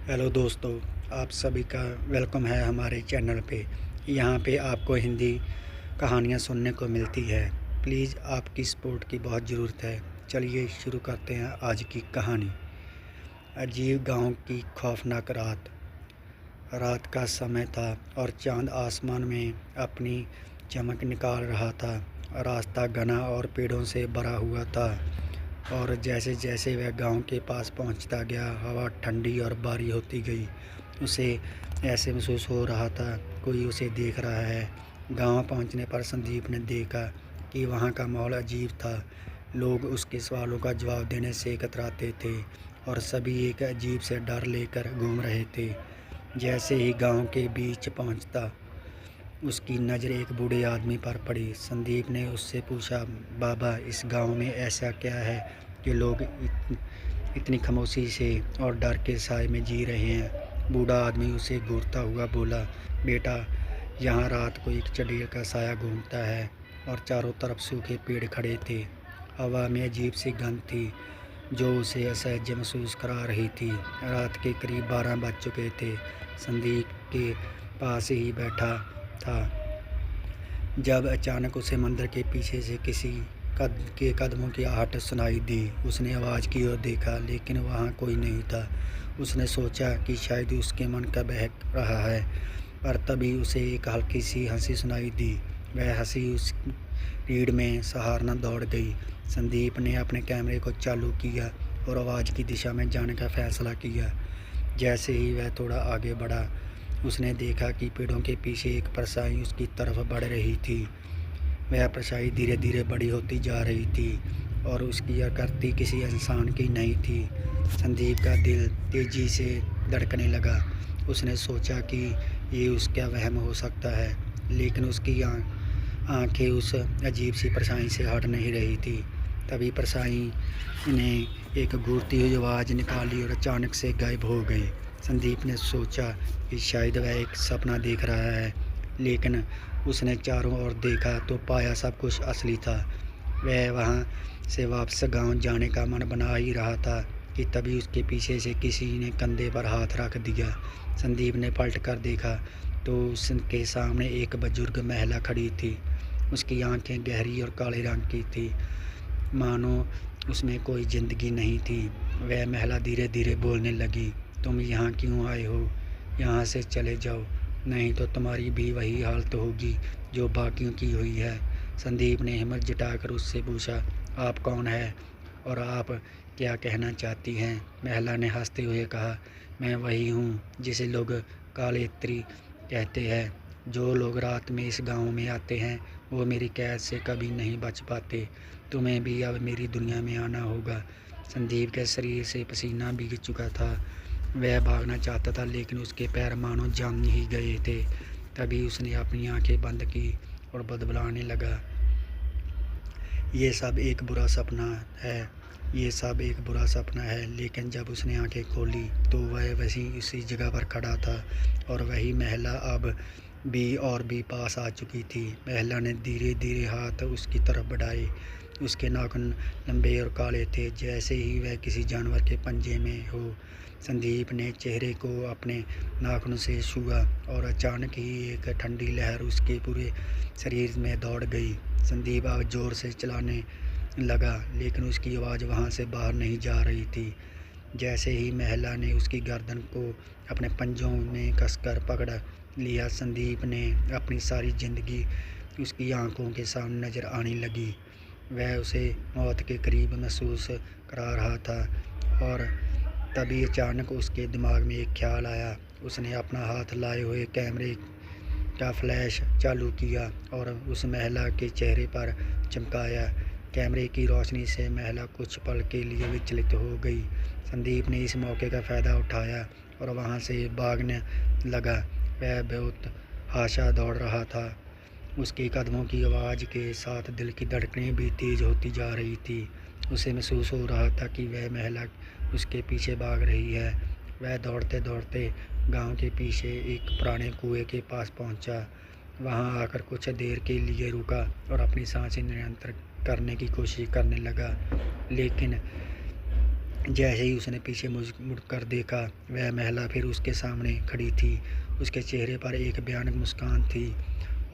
Hello दोस्तों, आप सभी का वेलकम है हमारे चैनल पे। यहाँ पे आपको हिंदी कहानियाँ सुनने को मिलती है। प्लीज़ आपकी सपोर्ट की बहुत ज़रूरत है। चलिए शुरू करते हैं आज की कहानी। अजीब गांव की खौफनाक रात। रात का समय था और चांद आसमान में अपनी चमक निकाल रहा था। रास्ता घना और पेड़ों से भरा हुआ था और जैसे जैसे वह गांव के पास पहुंचता गया, हवा ठंडी और भारी होती गई। उसे ऐसे महसूस हो रहा था कोई उसे देख रहा है। गांव पहुंचने पर संदीप ने देखा कि वहां का माहौल अजीब था। लोग उसके सवालों का जवाब देने से कतराते थे और सभी एक अजीब से डर लेकर घूम रहे थे। जैसे ही गांव के बीच पहुंचता, उसकी नज़र एक बूढ़े आदमी पर पड़ी। संदीप ने उससे पूछा, बाबा, इस गांव में ऐसा क्या है कि लोग इतनी खामोशी से और डर के साए में जी रहे हैं? बूढ़ा आदमी उसे घूरता हुआ बोला, बेटा, यहाँ रात को एक चड़ैल का साया घूमता है और चारों तरफ सूखे पेड़ खड़े थे। हवा में अजीब सी गंध थी जो उसे असहज महसूस करा रही थी। रात के करीब 12 बज चुके थे। संदीप के पास ही बैठा था जब अचानक उसे मंदिर के पीछे से किसी के कदमों की आहट सुनाई दी। उसने आवाज़ की ओर देखा, लेकिन वहाँ कोई नहीं था। उसने सोचा कि शायद उसके मन का बहक रहा है, पर तभी उसे एक हल्की सी हंसी सुनाई दी। वह हंसी उस रीढ़ में सहारना दौड़ गई। संदीप ने अपने कैमरे को चालू किया और आवाज़ की दिशा में जाने का फैसला किया। जैसे ही वह थोड़ा आगे बढ़ा, उसने देखा कि पेड़ों के पीछे एक परछाई उसकी तरफ बढ़ रही थी। वह परछाई धीरे धीरे बड़ी होती जा रही थी और उसकी आकृति किसी इंसान की नहीं थी। संदीप का दिल तेजी से धड़कने लगा। उसने सोचा कि ये उसका वहम हो सकता है, लेकिन उसकी आंखें उस अजीब सी परछाई से हट नहीं रही थी। तभी परछाई ने एक घूरती हुई आवाज़ निकाली और अचानक से गायब हो गई। संदीप ने सोचा कि शायद वह एक सपना देख रहा है, लेकिन उसने चारों ओर देखा तो पाया सब कुछ असली था। वह वहाँ से वापस गांव जाने का मन बना ही रहा था कि तभी उसके पीछे से किसी ने कंधे पर हाथ रख दिया। संदीप ने पलट कर देखा तो उसके सामने एक बुजुर्ग महिला खड़ी थी। उसकी आंखें गहरी और काले रंग की थी, मानो उसमें कोई ज़िंदगी नहीं थी। वह महिला धीरे धीरे बोलने लगी, तुम यहाँ क्यों आए हो? यहाँ से चले जाओ, नहीं तो तुम्हारी भी वही हालत होगी जो बाकियों की हुई है। संदीप ने हिम्मत जुटाकर उससे पूछा, आप कौन है और आप क्या कहना चाहती हैं? महिला ने हंसते हुए कहा, मैं वही हूँ जिसे लोग कालेत्री कहते हैं। जो लोग रात में इस गांव में आते हैं वो मेरी कैद से कभी नहीं बच पाते। तुम्हें भी अब मेरी दुनिया में आना होगा। संदीप के शरीर से पसीना भीग चुका था। वह भागना चाहता था, लेकिन उसके पैर मानो जम ही गए थे। तभी उसने अपनी आंखें बंद की और बदबलाने लगा, ये सब एक बुरा सपना है, ये सब एक बुरा सपना है। लेकिन जब उसने आंखें खोली तो वह वहीं उसी जगह पर खड़ा था और वही महिला अब भी पास आ चुकी थी। महिला ने धीरे धीरे हाथ उसकी तरफ बढ़ाए। उसके नाखून लंबे और काले थे, जैसे ही वह किसी जानवर के पंजे में हो। संदीप ने चेहरे को अपने नाखून से छुआ और अचानक ही एक ठंडी लहर उसके पूरे शरीर में दौड़ गई। संदीप अब जोर से चलाने लगा, लेकिन उसकी आवाज़ वहाँ से बाहर नहीं जा रही थी। जैसे ही महिला ने उसकी गर्दन को अपने पंजों में कसकर पकड़ लिया, संदीप ने अपनी सारी ज़िंदगी उसकी आंखों के सामने नज़र आने लगी। वह उसे मौत के करीब महसूस करा रहा था और तभी अचानक उसके दिमाग में एक ख्याल आया। उसने अपना हाथ लाए हुए कैमरे का फ्लैश चालू किया और उस महिला के चेहरे पर चमकाया। कैमरे की रोशनी से महिला कुछ पल के लिए विचलित हो गई। संदीप ने इस मौके का फ़ायदा उठाया और वहां से भागने लगा। वह बहुत आशा दौड़ रहा था। उसके कदमों की आवाज़ के साथ दिल की धड़कनें भी तेज़ होती जा रही थी। उसे महसूस हो रहा था कि वह महिला उसके पीछे भाग रही है। वह दौड़ते दौड़ते गांव के पीछे एक पुराने कुएं के पास पहुंचा। वहां आकर कुछ देर के लिए रुका और अपनी सांसें नियंत्रित करने की कोशिश करने लगा, लेकिन जैसे ही उसने पीछे मुड़कर देखा, वह महिला फिर उसके सामने खड़ी थी। उसके चेहरे पर एक भयानक मुस्कान थी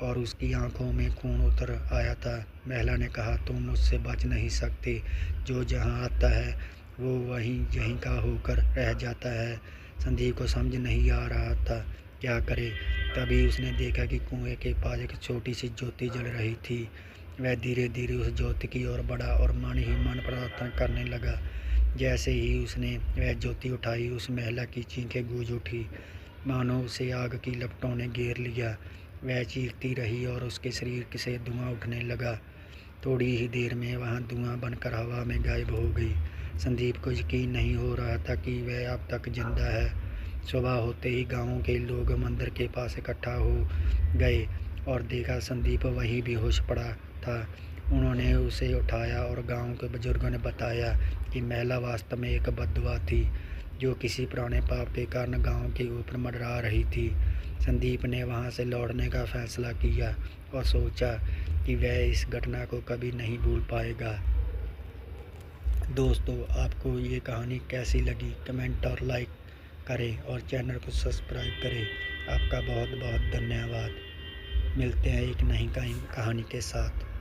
और उसकी आंखों में खून उतर आया था। महिला ने कहा, तुम मुझसे बच नहीं सकते। जो जहाँ आता है वो वहीं यहीं का होकर रह जाता है। संदीप को समझ नहीं आ रहा था क्या करे। तभी उसने देखा कि कुएं के पास एक छोटी सी ज्योति जल रही थी। वह धीरे धीरे उस ज्योति की ओर बढ़ा और मन ही मन प्रार्थना करने लगा। जैसे ही उसने वह ज्योति उठाई, उस महिला की चीखें गूंज उठी, मानो उसे आग की लपटों ने घेर लिया। वह चीखती रही और उसके शरीर से धुआं उठने लगा। थोड़ी ही देर में वह धुआं बनकर हवा में गायब हो गई। संदीप को यकीन नहीं हो रहा था कि वह अब तक जिंदा है। सुबह होते ही गांव के लोग मंदिर के पास इकट्ठा हो गए और देखा संदीप वहीं बेहोश पड़ा था। उन्होंने उसे उठाया और गांव के बुजुर्गों ने बताया कि महिला वास्तव में एक बददुआ थी, जो किसी पुराने पाप के कारण गांव के ऊपर मंडरा रही थी। संदीप ने वहां से लौटने का फैसला किया और सोचा कि वह इस घटना को कभी नहीं भूल पाएगा। दोस्तों, आपको ये कहानी कैसी लगी? कमेंट और लाइक करें और चैनल को सब्सक्राइब करें। आपका बहुत बहुत धन्यवाद। मिलते हैं एक नई कहानी के साथ।